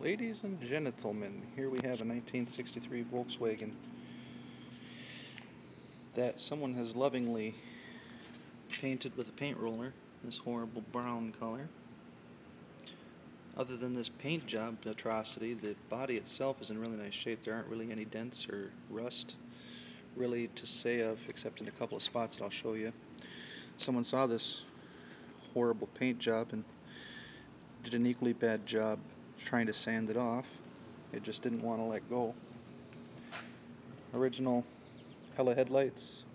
Ladies and gentlemen, here we have a 1963 Volkswagen that someone has lovingly painted with a paint roller, this horrible brown color. Other than this paint job atrocity, the body itself is in really nice shape. There aren't really any dents or rust really to say of, except in a couple of spots that I'll show you. Someone saw this horrible paint job and did an equally bad job trying to sand it off. It just didn't want to let go. Original Hella headlights,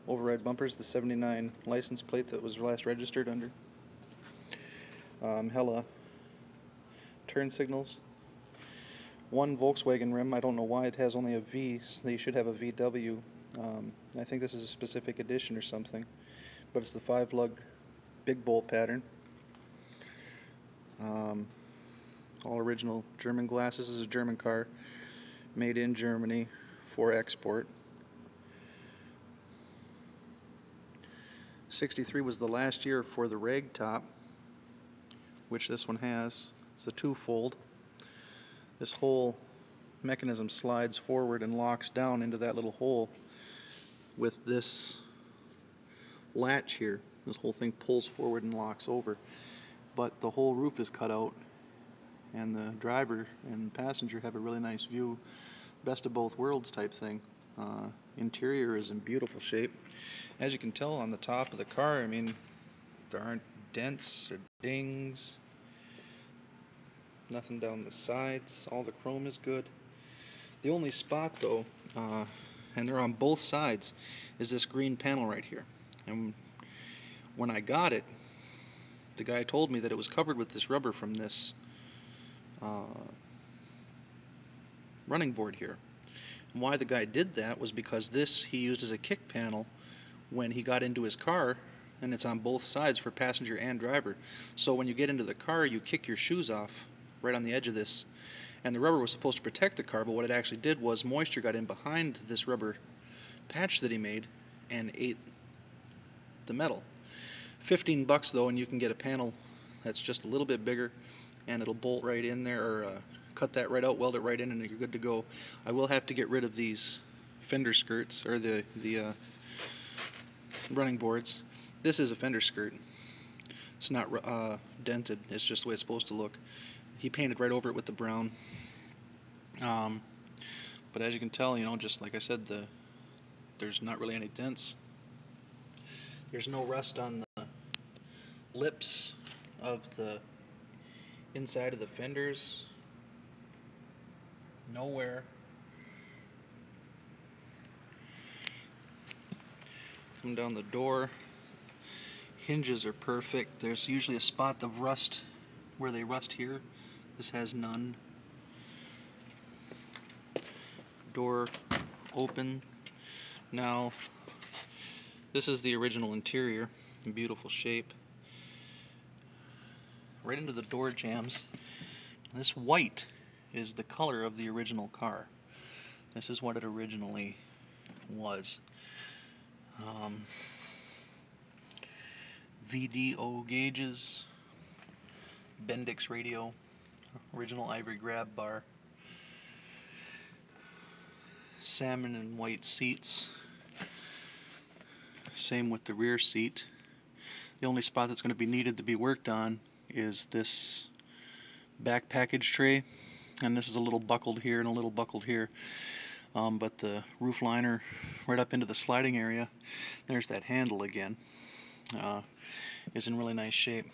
override bumpers, the 79 license plate that was last registered under. Hella turn signals. One Volkswagen rim, I don't know why it has only a V, they should have a VW. I think this is a specific edition or something, but it's the 5-lug big bolt pattern. All original German glass. This is a German car, made in Germany for export. 63 was the last year for the ragtop, which this one has. It's a two-fold. This whole mechanism slides forward and locks down into that little hole with this latch here. This whole thing pulls forward and locks over, but the whole roof is cut out, and the driver and passenger have a really nice view, best of both worlds type thing. Interior is in beautiful shape. As you can tell on the top of the car, I mean, there aren't dents or dings, nothing down the sides, all the chrome is good. The only spot though, and they're on both sides, is this green panel right here. And when I got it, the guy told me that it was covered with this rubber from this running board here. And why the guy did that was because this he used as a kick panel when he got into his car, and it's on both sides for passenger and driver. So when you get into the car, you kick your shoes off right on the edge of this, and the rubber was supposed to protect the car, but what it actually did was moisture got in behind this rubber patch that he made and ate the metal. $15 though, and you can get a panel that's just a little bit bigger, and it'll bolt right in there, or cut that right out, weld it right in, and you're good to go. I will have to get rid of these fender skirts, or the running boards. This is a fender skirt. It's not dented. It's just the way it's supposed to look. He painted right over it with the brown. But as you can tell, just like I said, there's not really any dents. There's no rust on the lips of the inside of the fenders. Nowhere. Come down the door. Hinges are perfect. There's usually a spot of rust where they rust here. This has none. Door open. Now, this is the original interior in beautiful shape. Right into the door jambs. This white is the color of the original car. This is what it originally was. VDO gauges, Bendix radio, original ivory grab bar, salmon and white seats. Same with the rear seat. The only spot that's going to be needed to be worked on is this back package tray, and this is a little buckled here and a little buckled here. But the roof liner right up into the sliding area, there's that handle again, is in really nice shape.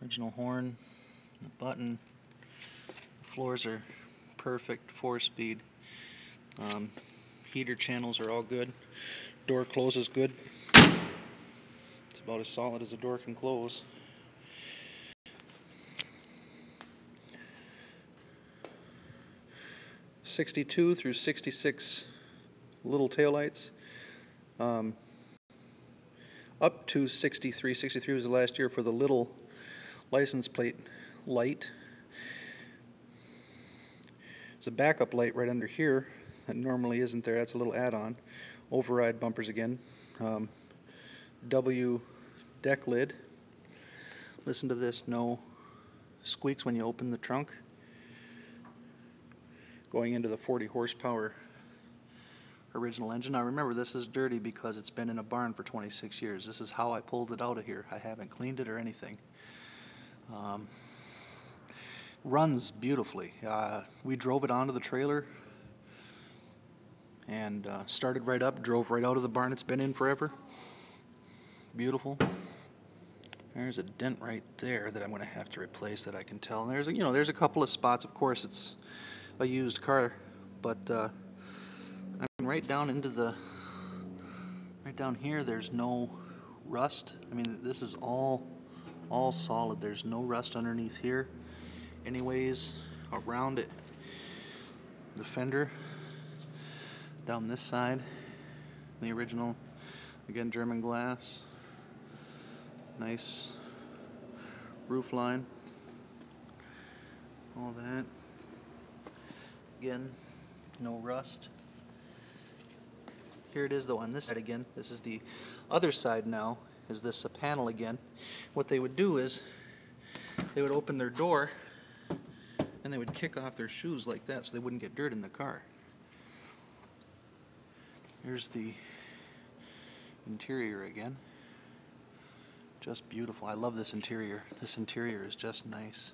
Original horn, the button, the floors are perfect, 4-speed. Heater channels are all good. Door closes good. It's about as solid as a door can close. '62 through '66 little taillights. Up to '63. '63 was the last year for the little license plate light. There's a backup light right under here that normally isn't there. That's a little add-on. Override bumpers again. W deck lid. Listen to this, no squeaks when you open the trunk. Going into the 40 horsepower original engine. Now remember, this is dirty because it's been in a barn for 26 years. This is how I pulled it out of here. I haven't cleaned it or anything. Runs beautifully. We drove it onto the trailer and started right up, drove right out of the barn. It's been in forever. Beautiful. There's a dent right there that I'm going to have to replace, that I can tell. And there's a couple of spots. Of course, it's a used car, but I'm right down here. There's no rust. I mean, this is all solid. There's no rust underneath here. Anyways, around it, the fender down this side, the original, again, German glass. Nice roof line, all that. Again, no rust. Here it is though on this side again. This is the other side now, is this a panel again. What they would do is they would open their door and they would kick off their shoes like that so they wouldn't get dirt in the car. Here's the interior again. Just beautiful. I love this interior. This interior is just nice.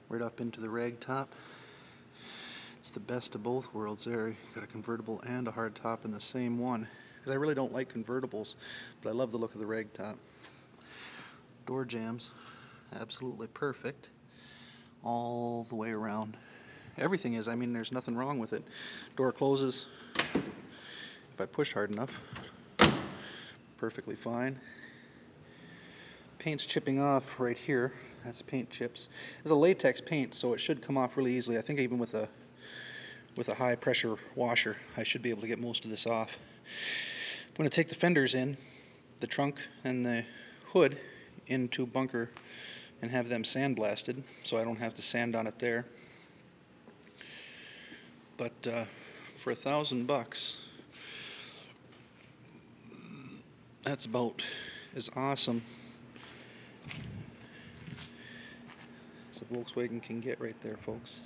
Right up into the ragtop. It's the best of both worlds there. You got a convertible and a hard top in the same one. Because I really don't like convertibles, but I love the look of the ragtop. Door jambs, absolutely perfect. All the way around. Everything is. I mean, there's nothing wrong with it. Door closes. If I push hard enough, perfectly fine. Paint's chipping off right here. That's paint chips. It's a latex paint, so it should come off really easily. I think even with a high pressure washer, I should be able to get most of this off. I'm going to take the fenders in, the trunk and the hood, into bunker and have them sandblasted, so I don't have to sand on it there. But for $1,000, that's about as awesome as a Volkswagen can get right there, folks.